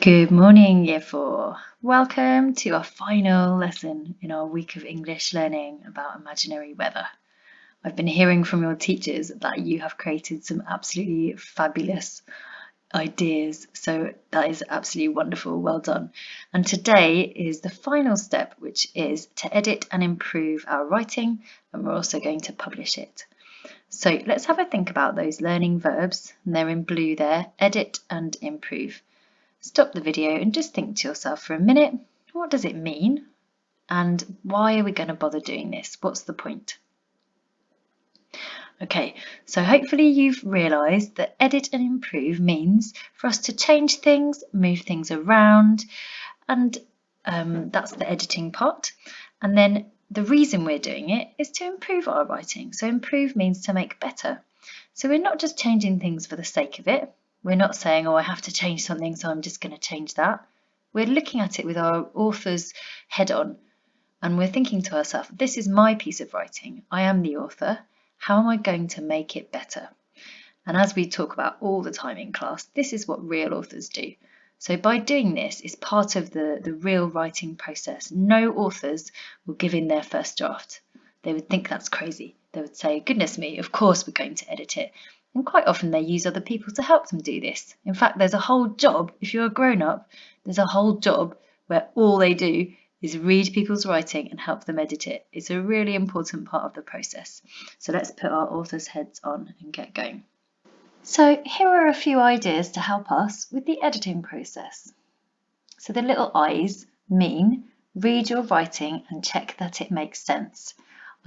Good morning, Year 4. Welcome to our final lesson in our week of English learning about imaginary weather. I've been hearing from your teachers that you have created some absolutely fabulous ideas, so that is absolutely wonderful. Well done. And today is the final step, which is to edit and improve our writing, and we're also going to publish it. So let's have a think about those learning verbs, and they're in blue there: edit and improve. Stop the video and just think to yourself for a minute, what does it mean? And why are we going to bother doing this? What's the point? Okay, so hopefully you've realised that edit and improve means for us to change things, move things around, and that's the editing part. And then the reason we're doing it is to improve our writing. So improve means to make better. So we're not just changing things for the sake of it. We're not saying, oh, I have to change something, so I'm just going to change that. We're looking at it with our author's head on, and we're thinking to ourselves, this is my piece of writing. I am the author. How am I going to make it better? And as we talk about all the time in class, this is what real authors do. So by doing this, it's part of the real writing process. No authors will give in their first draft. They would think that's crazy. They would say, goodness me, of course we're going to edit it. And quite often they use other people to help them do this. In fact, there's a whole job, if you're a grown-up, there's a whole job where all they do is read people's writing and help them edit it. It's a really important part of the process. So let's put our authors' heads on and get going. So here are a few ideas to help us with the editing process. So the little I's mean read your writing and check that it makes sense.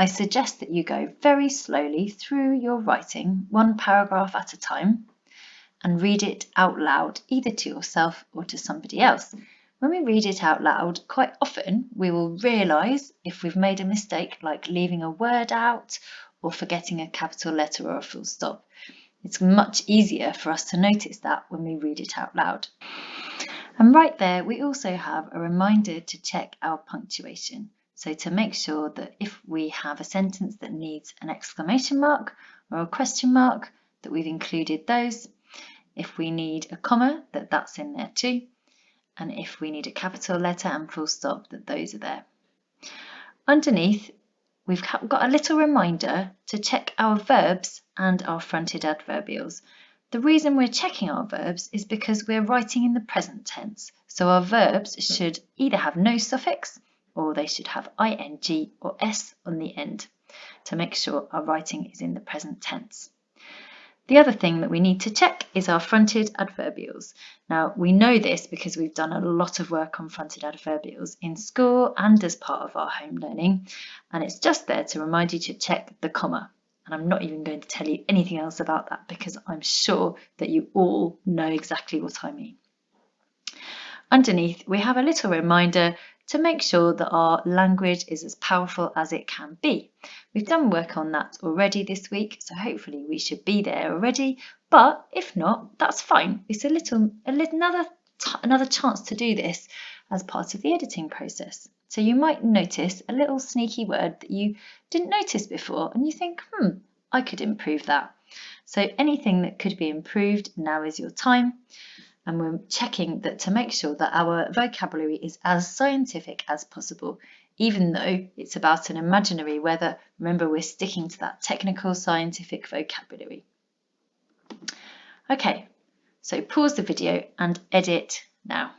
I suggest that you go very slowly through your writing, one paragraph at a time, and read it out loud, either to yourself or to somebody else. When we read it out loud, quite often we will realise if we've made a mistake, like leaving a word out or forgetting a capital letter or a full stop. It's much easier for us to notice that when we read it out loud. And right there, we also have a reminder to check our punctuation. So to make sure that if we have a sentence that needs an exclamation mark or a question mark, that we've included those. If we need a comma, that's in there too. And if we need a capital letter and full stop, that those are there. Underneath, we've got a little reminder to check our verbs and our fronted adverbials. The reason we're checking our verbs is because we're writing in the present tense. So our verbs should either have no suffix or they should have ing or s on the end to make sure our writing is in the present tense. The other thing that we need to check is our fronted adverbials. Now, we know this because we've done a lot of work on fronted adverbials in school and as part of our home learning, and it's just there to remind you to check the comma. And I'm not even going to tell you anything else about that because I'm sure that you all know exactly what I mean. Underneath, we have a little reminder to make sure that our language is as powerful as it can be. We've done work on that already this week, so hopefully we should be there already, but if not, that's fine. It's another chance to do this as part of the editing process. So you might notice a little sneaky word that you didn't notice before and you think, I could improve that. So anything that could be improved, now is your time. And we're checking that to make sure that our vocabulary is as scientific as possible, even though it's about an imaginary weather. Remember, we're sticking to that technical scientific vocabulary. Okay, so pause the video and edit now.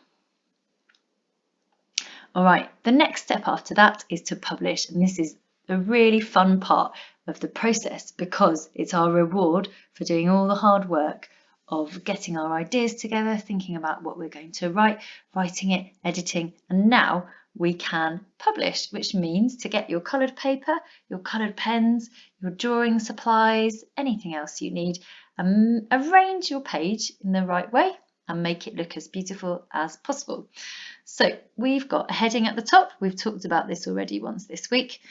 All right, the next step after that is to publish, and this is a really fun part of the process because it's our reward for doing all the hard work of getting our ideas together, thinking about what we're going to write, writing it, editing, and now we can publish, which means to get your coloured paper, your coloured pens, your drawing supplies, anything else you need, arrange your page in the right way and make it look as beautiful as possible. So we've got a heading at the top. We've talked about this already once this week.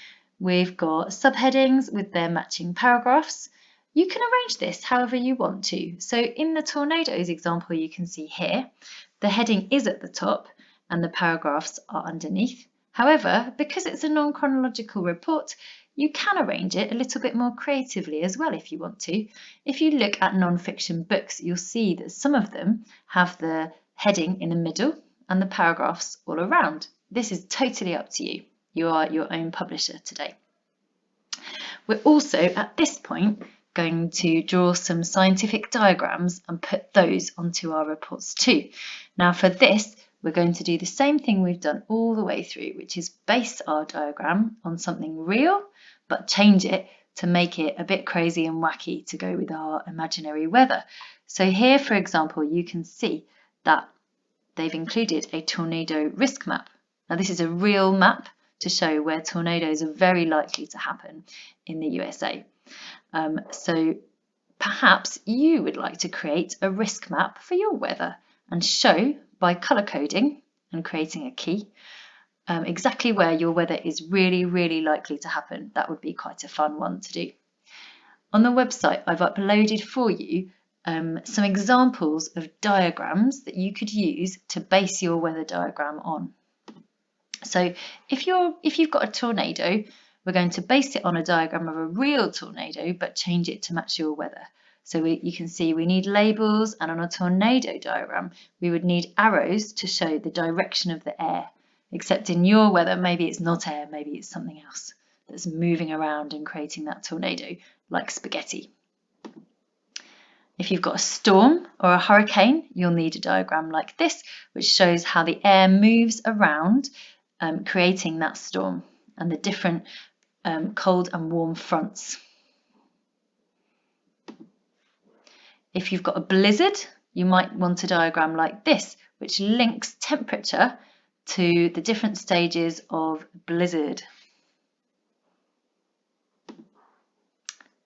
We've got subheadings with their matching paragraphs. You can arrange this however you want to. So in the tornadoes example you can see here, the heading is at the top and the paragraphs are underneath. However, because it's a non-chronological report, you can arrange it a little bit more creatively as well if you want to. If you look at non-fiction books, you'll see that some of them have the heading in the middle and the paragraphs all around. This is totally up to you. You are your own publisher today. We're also at this point going to draw some scientific diagrams and put those onto our reports too. Now for this, we're going to do the same thing we've done all the way through, which is base our diagram on something real, but change it to make it a bit crazy and wacky to go with our imaginary weather. So here, for example, you can see that they've included a tornado risk map. Now this is a real map to show where tornadoes are very likely to happen in the USA. So perhaps you would like to create a risk map for your weather and show by colour coding and creating a key exactly where your weather is really, really likely to happen. That would be quite a fun one to do. On the website, I've uploaded for you some examples of diagrams that you could use to base your weather diagram on. So if you've got a tornado, we're going to base it on a diagram of a real tornado, but change it to match your weather. So you can see we need labels, and on a tornado diagram, we would need arrows to show the direction of the air. Except in your weather, maybe it's not air, maybe it's something else that's moving around and creating that tornado, like spaghetti. If you've got a storm or a hurricane, you'll need a diagram like this, which shows how the air moves around, creating that storm and the different cold and warm fronts. If you've got a blizzard, you might want a diagram like this, which links temperature to the different stages of blizzard.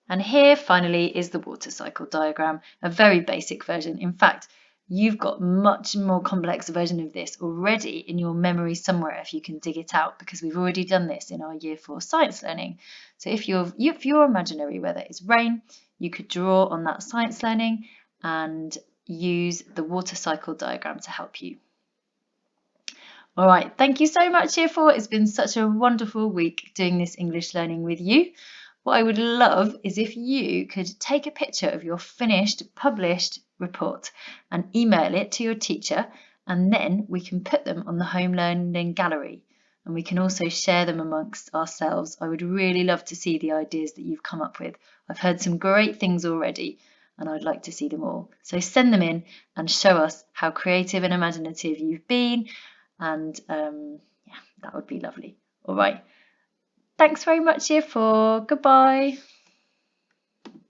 And here finally is the water cycle diagram, a very basic version. In fact, you've got much more complex version of this already in your memory somewhere if you can dig it out, because we've already done this in our Year 4 science learning. So if your imaginary weather is rain, you could draw on that science learning and use the water cycle diagram to help you. All right, thank you so much, Year 4. It's been such a wonderful week doing this English learning with you. What I would love is if you could take a picture of your finished, published report and email it to your teacher, and then we can put them on the home learning gallery, and we can also share them amongst ourselves. I would really love to see the ideas that you've come up with. I've heard some great things already, and I'd like to see them all. So send them in and show us how creative and imaginative you've been, and yeah, that would be lovely. All right. Thanks very much, Year 4. Goodbye.